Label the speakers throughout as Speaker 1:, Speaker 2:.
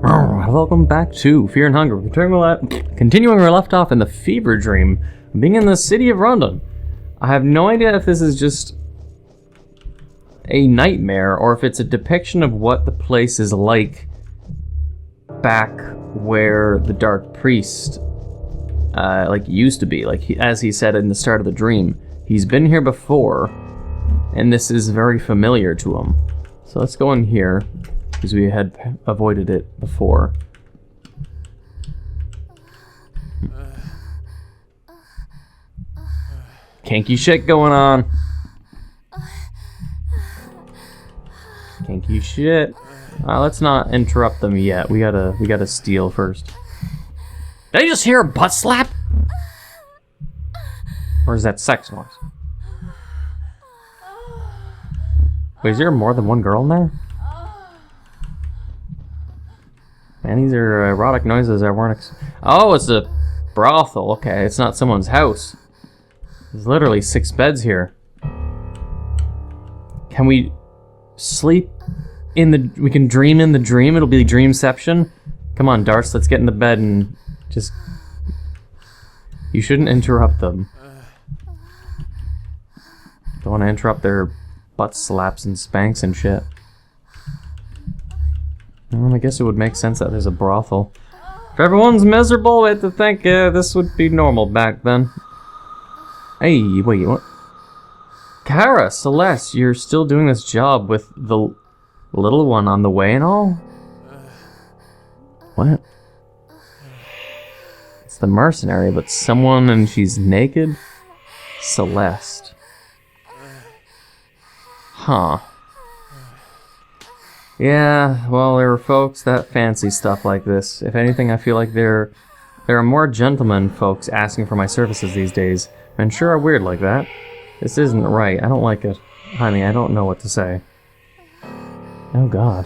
Speaker 1: Welcome back to Fear and Hunger. Continuing where we left off in the fever dream, being in the city of Ronda. I have no idea if this is just a nightmare or if it's a depiction of what the place is like back where the Dark Priest used to be. As he said in the start of the dream, he's been here before, and this is very familiar to him. So let's go in here, because we had avoided it before. Kinky shit going on. Kinky shit. Let's not interrupt them yet. We gotta steal first. Did I just hear a butt slap? Or is that sex noise? Wait, is there more than one girl in there? Man, these are erotic noises I weren't Oh, it's a brothel. Okay, it's not someone's house. There's literally 6 beds here. Can we sleep in the... We can dream in the dream? It'll be dreamception? Come on, Darce, let's get in the bed and just... You shouldn't interrupt them. Don't want to interrupt their butt slaps and spanks and shit. Well, I guess it would make sense that there's a brothel. If everyone's miserable, we have to think this would be normal back then. Hey, wait, what? Kara, Celeste, you're still doing this job with the little one on the way and all? What? It's the mercenary, but someone and she's naked? Celeste. Huh. Yeah, well, there are folks that fancy stuff like this. If anything, I feel like there are more gentlemen folks asking for my services these days, and sure are weird like that. This isn't right. I don't like it. Honey, I don't know what to say. Oh, God.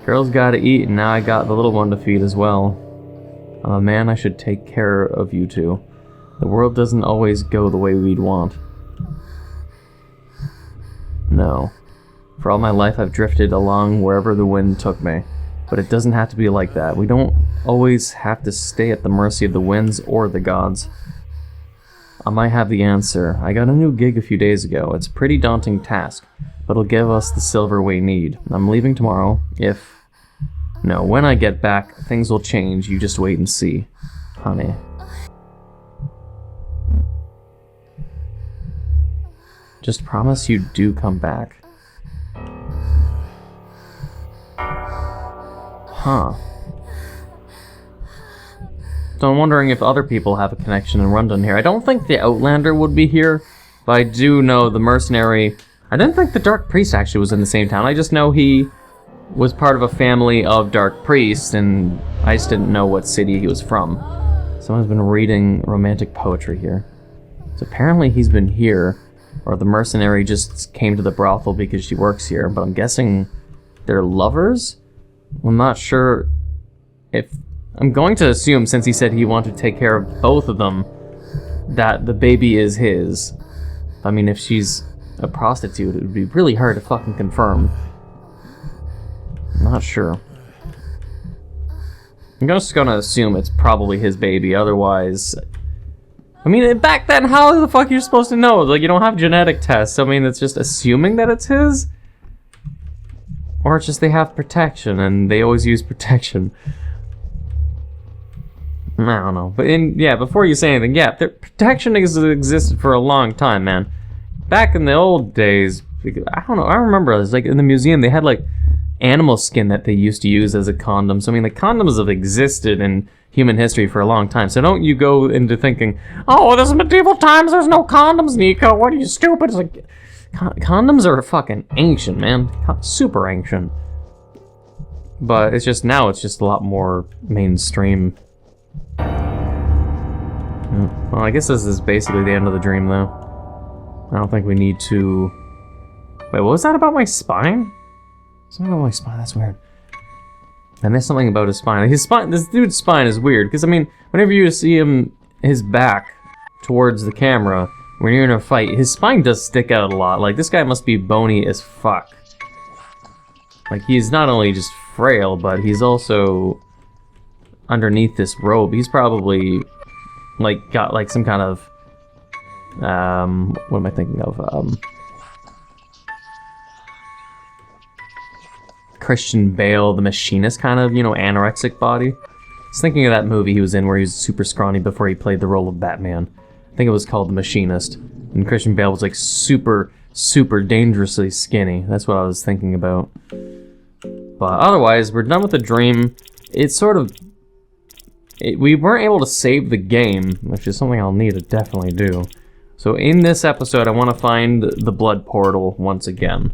Speaker 1: Girls gotta eat, and now I got the little one to feed as well. I'm a man, I should take care of you two. The world doesn't always go the way we'd want. No. For all my life, I've drifted along wherever the wind took me. But it doesn't have to be like that. We don't always have to stay at the mercy of the winds or the gods. I might have the answer. I got a new gig a few days ago. It's a pretty daunting task, but it'll give us the silver we need. I'm leaving tomorrow. When I get back, things will change. You just wait and see. Honey. Just promise you do come back. Huh. So I'm wondering if other people have a connection in Ronda here. I don't think the Outlander would be here, but I do know the mercenary. I didn't think the Dark Priest actually was in the same town. I just know he was part of a family of Dark Priests, and I just didn't know what city he was from. Someone's been reading romantic poetry here. So apparently he's been here, or the mercenary just came to the brothel because she works here, but I'm guessing they're lovers? I'm not sure if... I'm going to assume, since he said he wanted to take care of both of them, that the baby is his. I mean, if she's a prostitute, it would be really hard to fucking confirm. I'm not sure. I'm just gonna assume it's probably his baby, otherwise... I mean, back then, how the fuck are you supposed to know? Like, you don't have genetic tests, so I mean, it's just assuming that it's his? Or it's just they have protection, and they always use protection. I don't know. But before you say anything, yeah, protection has existed for a long time, man. Back in the old days, I don't know, I remember, it was like in the museum, they had like animal skin that they used to use as a condom. So I mean, the condoms have existed in human history for a long time. So don't you go into thinking, oh, this is medieval times, there's no condoms, Neco, what are you, stupid? It's like, condoms are fucking ancient, man. Super ancient. But it's just, now it's just a lot more mainstream. Well, I guess this is basically the end of the dream, though. I don't think we need to... Wait, what was that about my spine? Something about my spine, that's weird. I missed something about his spine. This dude's spine is weird, because, I mean, whenever you see him, his back towards the camera, when you're in a fight, his spine does stick out a lot. Like, this guy must be bony as fuck. Like, he's not only just frail, but he's also underneath this robe. He's probably, like, got, like, some kind of, what am I thinking of? Christian Bale, the machinist kind of, you know, anorexic body. I was thinking of that movie he was in where he was super scrawny before he played the role of Batman. I think it was called The Machinist. And Christian Bale was like super dangerously skinny. That's what I was thinking about. But otherwise, we're done with the dream. It's sort of... we weren't able to save the game, which is something I'll need to definitely do. So in this episode, I want to find the blood portal once again.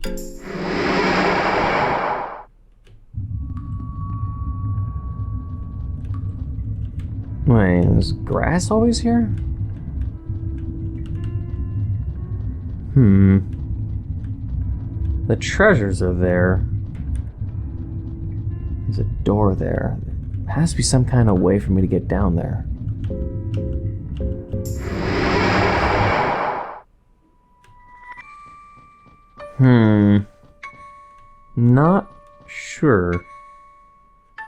Speaker 1: Wait, is grass always here? The treasures are there. There's a door there. There has to be some kind of way for me to get down there. Not sure.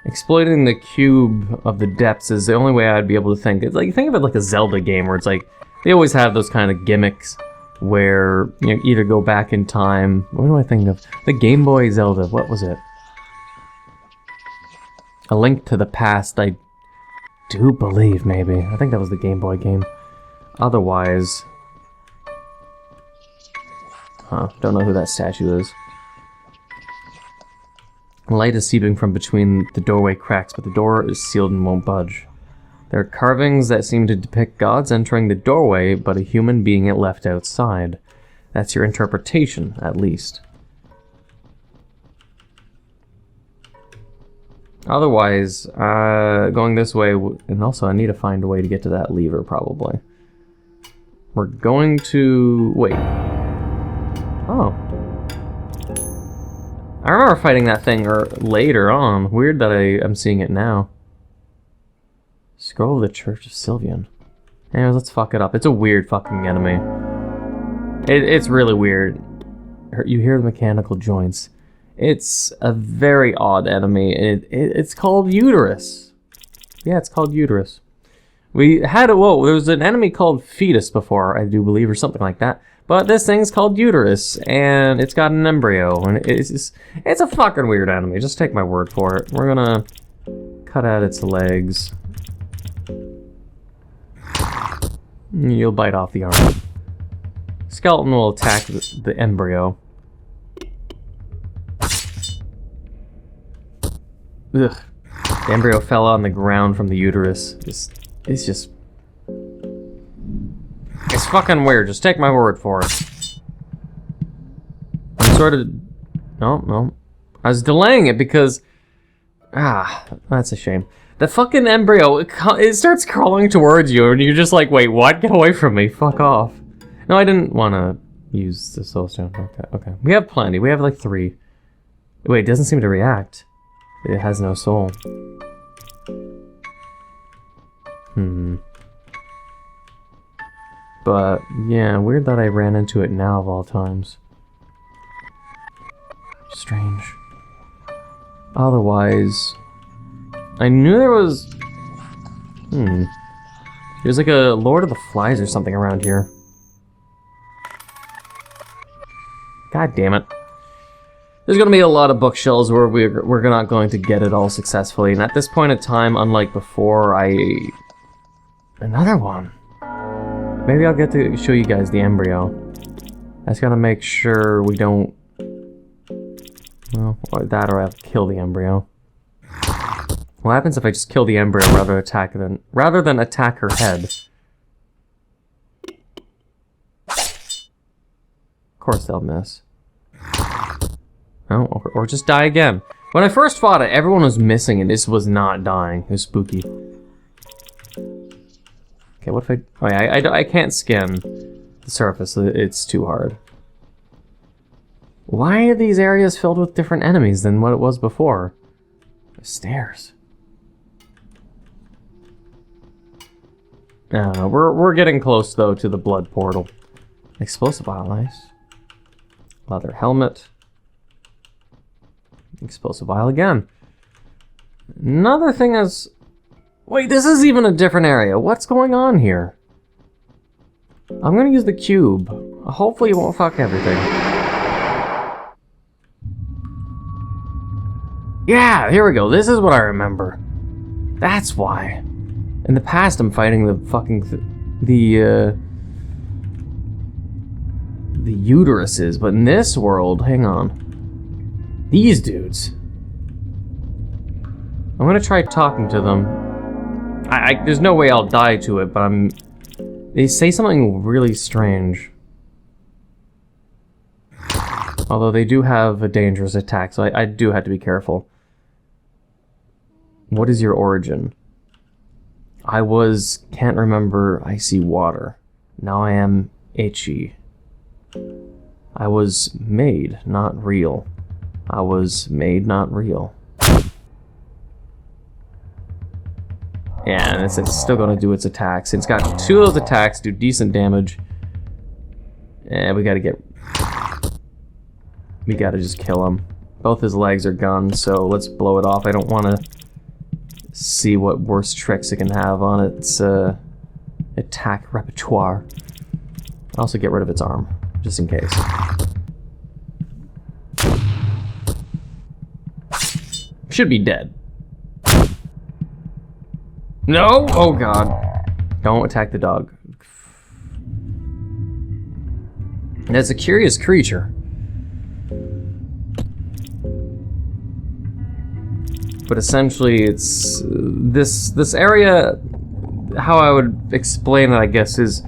Speaker 1: Exploiting the cube of the depths is the only way I'd be able to think. It's like, think of it like a Zelda game where it's like, they always have those kind of gimmicks where, you know, either go back in time. What do I think of? The Game Boy Zelda, what was it? A Link to the Past, I do believe, maybe. I think that was the Game Boy game. Otherwise... don't know who that statue is. Light is seeping from between the doorway cracks, but the door is sealed and won't budge. There are carvings that seem to depict gods entering the doorway, but a human being left outside. That's your interpretation, at least. Otherwise, going this way, and also I need to find a way to get to that lever, probably. We're going to... wait. Oh. I remember fighting that thing later on. Weird that I'm seeing it now. Scroll of the Church of Sylvian. Anyways, let's fuck it up. It's a weird fucking enemy. It's really weird. You hear the mechanical joints. It's a very odd enemy. It's called Uterus. Yeah, it's called Uterus. We had there was an enemy called Fetus before, I do believe, or something like that. But this thing's called Uterus, and it's got an embryo, and it's a fucking weird enemy. Just take my word for it. We're gonna cut out its legs. You'll bite off the arm. Skeleton will attack the embryo. Ugh. The embryo fell on the ground from the uterus. It's just... it's fucking weird. Just take my word for it. I'm sort of... No. I was delaying it because... that's a shame. The fucking embryo, it starts crawling towards you, and you're just like, wait, what? Get away from me. Fuck off. No, I didn't want to use the soul stone. Okay. We have plenty. We have like 3. Wait, it doesn't seem to react. It has no soul. But, yeah, weird that I ran into it now of all times. Strange. Otherwise... I knew there was... There's like a Lord of the Flies or something around here. God damn it. There's gonna be a lot of bookshelves where we're not going to get it all successfully, and at this point in time, unlike before, another one. Maybe I'll get to show you guys the embryo. I just gotta make sure we don't... well, or that or I'll kill the embryo. What happens if I just kill the embryo rather than attack her head? Of course they'll miss. Oh, or just die again. When I first fought it, everyone was missing and this was not dying. It was spooky. Okay, what if I... oh yeah, I can't skin the surface. It's too hard. Why are these areas filled with different enemies than what it was before? The stairs. I don't know. We're getting close though to the blood portal. Explosive vial, nice. Leather helmet. Explosive vial again. Another thing is... Wait, this is even a different area. What's going on here? I'm gonna use the cube. Hopefully it won't fuck everything. Yeah, here we go. This is what I remember. That's why. In the past, I'm fighting the fucking... the uteruses, but in this world, hang on. These dudes. I'm gonna try talking to them. There's no way I'll die to it, but they say something really strange. Although they do have a dangerous attack, so I do have to be careful. What is your origin? Can't remember icy water. Now I am itchy. I was made, not real. I was made, not real. Yeah, and it's still gonna do its attacks. It's got 2 of those attacks, do decent damage. And we gotta just kill him. Both his legs are guns, so let's blow it off. I don't wanna see what worse tricks it can have on its attack repertoire. I'll also get rid of its arm, just in case. Should be dead. No! Oh god. Don't attack the dog. It's a curious creature. But essentially it's... This area, how I would explain it, I guess, is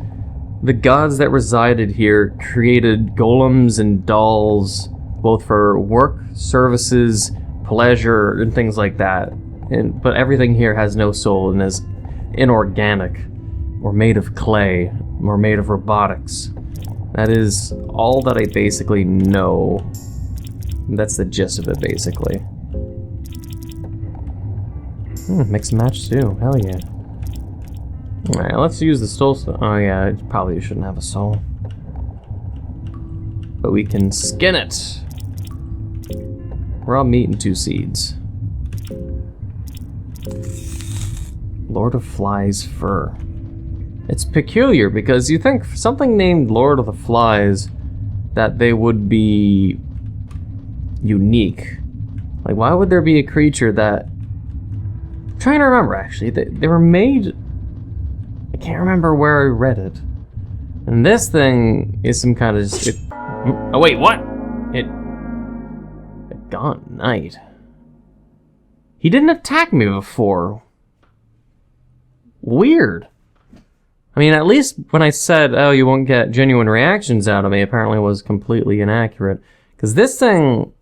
Speaker 1: the gods that resided here created golems and dolls, both for work, services, pleasure, and things like that. But everything here has no soul and is inorganic, or made of clay, or made of robotics. That is all that I basically know. That's the gist of it, basically. Mix and match too, hell yeah. Alright, let's use the soul. Oh yeah, it probably shouldn't have a soul. But we can skin it! Raw meat and 2 seeds. Lord of Flies fur. It's peculiar because you think something named Lord of the Flies that they would be unique. Like, why would there be a creature that... I'm trying to remember actually. They were made... I can't remember where I read it. And this thing is some kind of... Oh wait, what? A Gaunt Knight. He didn't attack me before. Weird. I mean, at least when I said, oh, you won't get genuine reactions out of me, apparently was completely inaccurate. Because this thing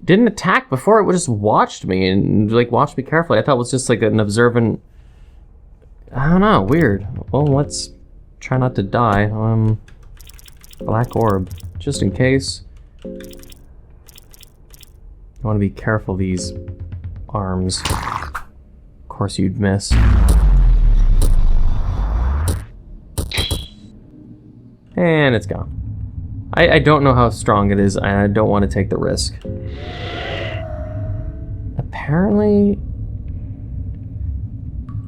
Speaker 1: didn't attack before, it just watched me, and like watched me carefully. I thought it was just like an observant... I don't know, weird. Well, let's try not to die. Black orb, just in case. I want to be careful these arms. Of course you'd miss. And it's gone. I don't know how strong it is, and I don't want to take the risk. Apparently,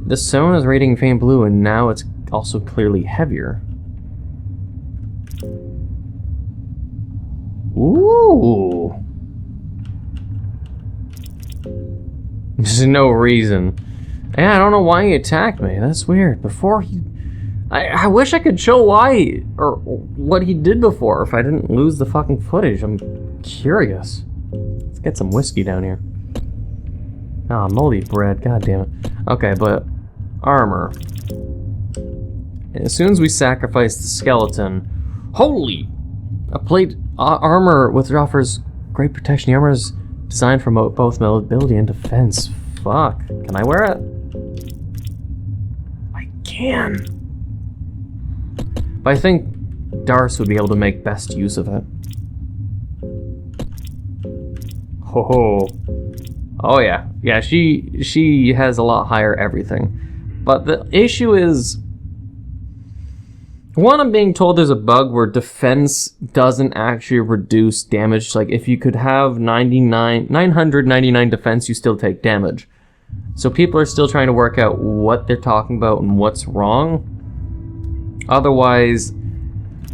Speaker 1: the stone is rating faint blue, and now it's also clearly heavier. Ooh! There's no reason. Yeah, I don't know why he attacked me. That's weird. Before he... I wish I could show why, or what he did before, if I didn't lose the fucking footage. I'm curious. Let's get some whiskey down here. Ah, moldy bread. God damn it. Okay, but... armor. As soon as we sacrifice the skeleton... Holy! A plate armor which offers great protection. The armor is designed for both mobility and defense. Fuck. Can I wear it? I can. But I think Darce would be able to make best use of it. Ho ho. Oh yeah. Yeah, she has a lot higher everything. But the issue is... One, I'm being told there's a bug where defense doesn't actually reduce damage. Like, if you could have 999 defense, you still take damage. So people are still trying to work out what they're talking about and what's wrong. Otherwise,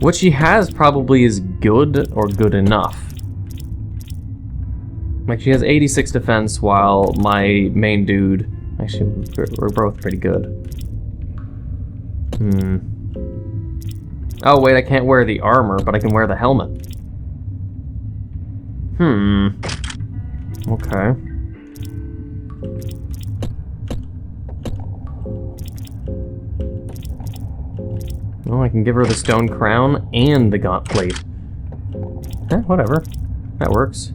Speaker 1: what she has probably is good or good enough. Like, she has 86 defense while my main dude... Actually, we're both pretty good. Oh, wait, I can't wear the armor, but I can wear the helmet. Okay. Well, I can give her the stone crown and the gaunt plate. Eh, whatever. That works.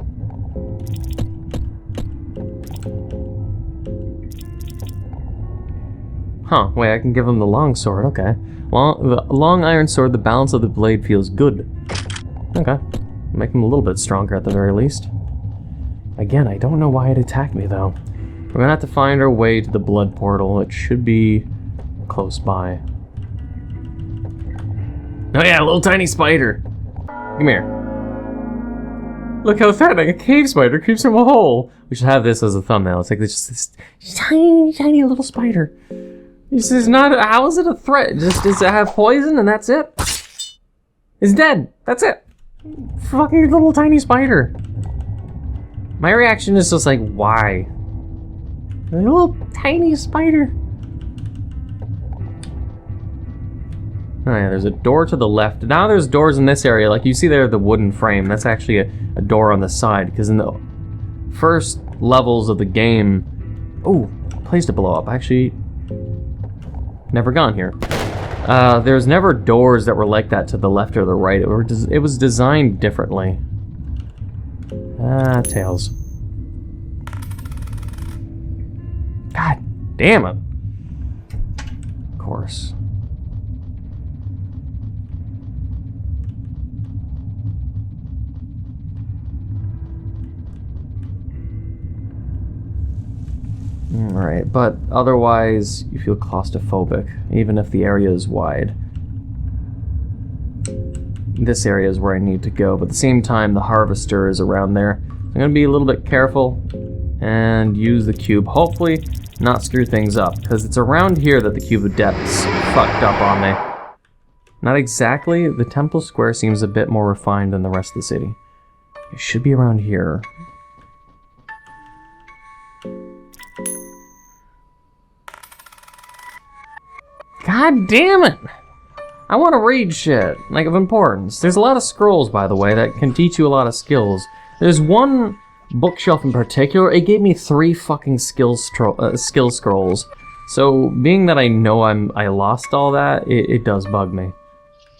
Speaker 1: Huh, wait, I can give him the long sword, okay. The long iron sword, the balance of the blade feels good. Okay. Make him a little bit stronger at the very least. Again, I don't know why it attacked me, though. We're gonna have to find our way to the blood portal. It should be close by. Oh yeah, a little tiny spider. Come here. Look how threatening a cave spider creeps from a hole. We should have this as a thumbnail. It's like this tiny, tiny little spider. This is not. How is it a threat? Just does it have poison and that's it? It's dead. That's it. Fucking little tiny spider. My reaction is just like, why? A little tiny spider. Oh yeah, there's a door to the left. Now there's doors in this area. Like you see there, the wooden frame. That's actually a door on the side. Because in the first levels of the game... Oh, place to blow up. Actually, never gone here. There's never doors that were like that to the left or the right. It was designed differently. Tails. God damn it. Of course. Alright, but otherwise you feel claustrophobic, even if the area is wide. This area is where I need to go, but at the same time the harvester is around there. So I'm going to be a little bit careful and use the cube. Hopefully not screw things up, because it's around here that the cube of depths fucked up on me. Not exactly. The temple square seems a bit more refined than the rest of the city. It should be around here. God damn it! I want to read shit, like of importance. There's a lot of scrolls, by the way, that can teach you a lot of skills. There's one bookshelf in particular, it gave me 3 fucking skill scrolls. So, being that I know I lost all that, it does bug me.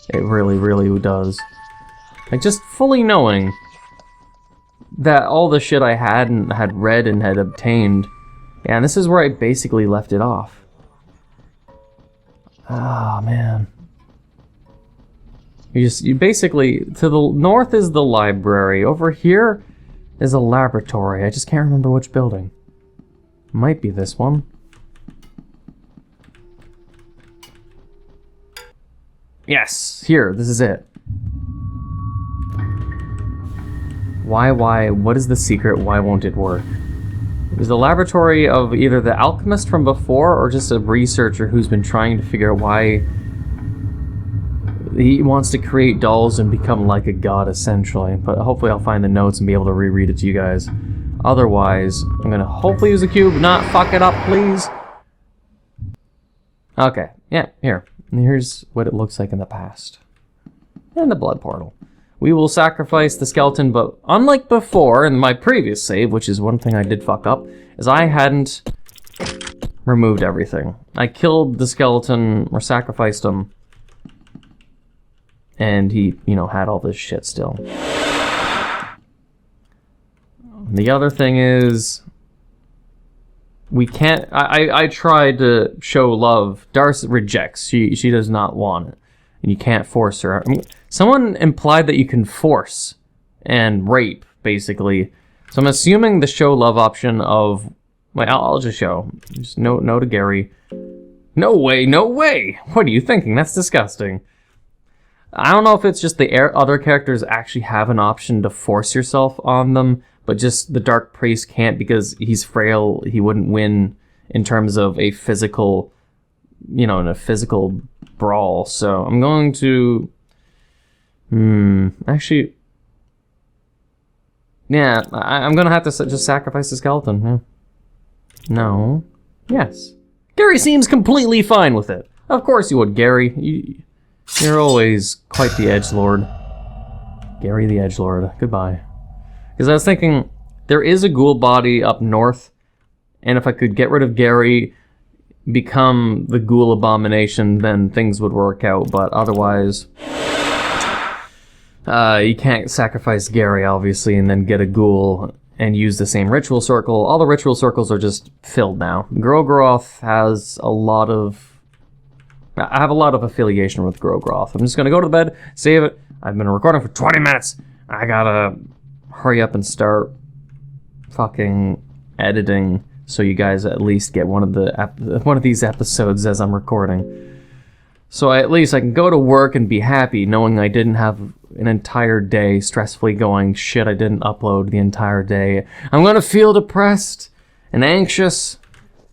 Speaker 1: It really, really does. Like, just fully knowing that all the shit I had read and had obtained, yeah, and this is where I basically left it off. Oh, man. You basically, to the north is the library. Over here is a laboratory. I just can't remember which building. Might be this one. Yes, here, this is it. Why, what is the secret? Why won't it work? It was the laboratory of either the alchemist from before or just a researcher who's been trying to figure out why he wants to create dolls and become like a god, essentially. But hopefully I'll find the notes and be able to reread it to you guys. Otherwise, I'm gonna hopefully use a cube, not fuck it up, please. Okay, yeah, here. And here's what it looks like in the past. And the blood portal. We will sacrifice the skeleton, but unlike before in my previous save, which is one thing I did fuck up, is I hadn't removed everything. I killed the skeleton, or sacrificed him, and he, you know, had all this shit still. The other thing is, we can't, I tried to show love. Darcy rejects. She does not want it. And you can't force her. I mean, someone implied that you can force and rape, basically. So I'm assuming the show love option of... Wait, I'll just show. Just no to Gary. No way, no way! What are you thinking? That's disgusting. I don't know if it's just the other characters actually have an option to force yourself on them, but just the Dark Priest can't because he's frail. He wouldn't win in terms of a physical, in a physical brawl. So I'm going to... actually... Yeah, I'm going to have to just sacrifice the skeleton. Yeah. No. Yes. Gary seems completely fine with it. Of course you would, Gary. You're always quite the edgelord. Gary the edgelord. Goodbye. Because I was thinking, there is a ghoul body up north, and if I could get rid of Gary, become the ghoul abomination, then things would work out, but otherwise... you can't sacrifice Gary, obviously, and then get a ghoul and use the same ritual circle. All the ritual circles are just filled now. Grogroth has a lot of... I have a lot of affiliation with Grogroth. I'm just gonna go to bed, save it. I've been recording for 20 minutes. I gotta hurry up and start fucking editing so you guys at least get one of these episodes as I'm recording. So at least I can go to work and be happy knowing I didn't have an entire day stressfully going, shit, I didn't upload the entire day. I'm gonna feel depressed and anxious,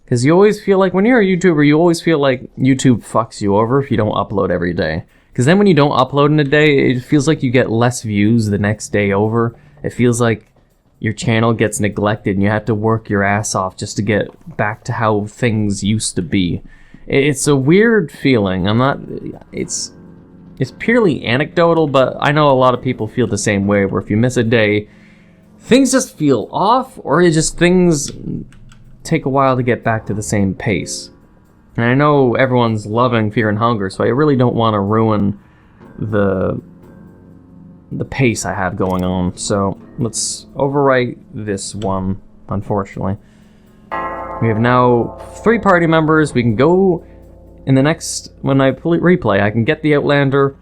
Speaker 1: because you always feel like, when you're a YouTuber, you always feel like YouTube fucks you over if you don't upload every day. Because then when you don't upload in a day, it feels like you get less views the next day over. It feels like your channel gets neglected and you have to work your ass off just to get back to how things used to be. It's a weird feeling. It's purely anecdotal, but I know a lot of people feel the same way, where if you miss a day, things just feel off, or things take a while to get back to the same pace. And I know everyone's loving Fear and Hunger, so I really don't want to ruin the pace I have going on. So let's overwrite this one, unfortunately. We have now 3 party members. We can go in the next, when I replay, I can get the Outlander,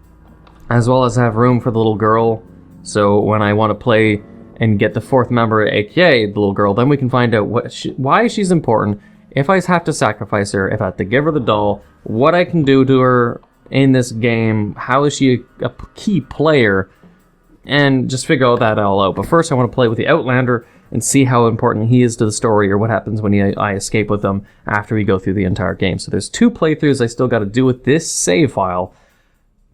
Speaker 1: as well as have room for the little girl. So when I want to play and get the 4th member, aka the little girl, then we can find out why she's important, if I have to sacrifice her, if I have to give her the doll, what I can do to her in this game, how is she a key player, and just figure all that all out. But first I want to play with the Outlander and see how important he is to the story, or what happens when I escape with him after we go through the entire game. So there's 2 playthroughs I still got to do with this save file.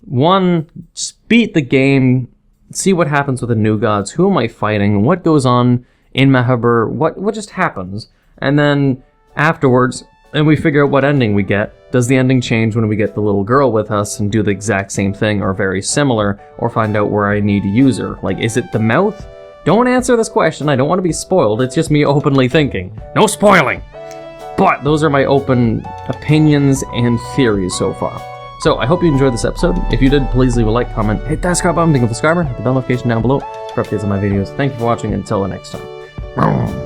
Speaker 1: One, just beat the game, see what happens with the new gods, who am I fighting, what goes on in Mahabur, what just happens, and then afterwards, and we figure out what ending we get. Does the ending change when we get the little girl with us and do the exact same thing, or very similar, or find out where I need to use her? Like, is it the mouth? Don't answer this question, I don't want to be spoiled, it's just me openly thinking. No spoiling! But those are my open opinions and theories so far. So, I hope you enjoyed this episode. If you did, please leave a like, comment, hit that subscribe button, become a subscriber, hit the bell notification down below for updates on my videos. Thank you for watching, until the next time.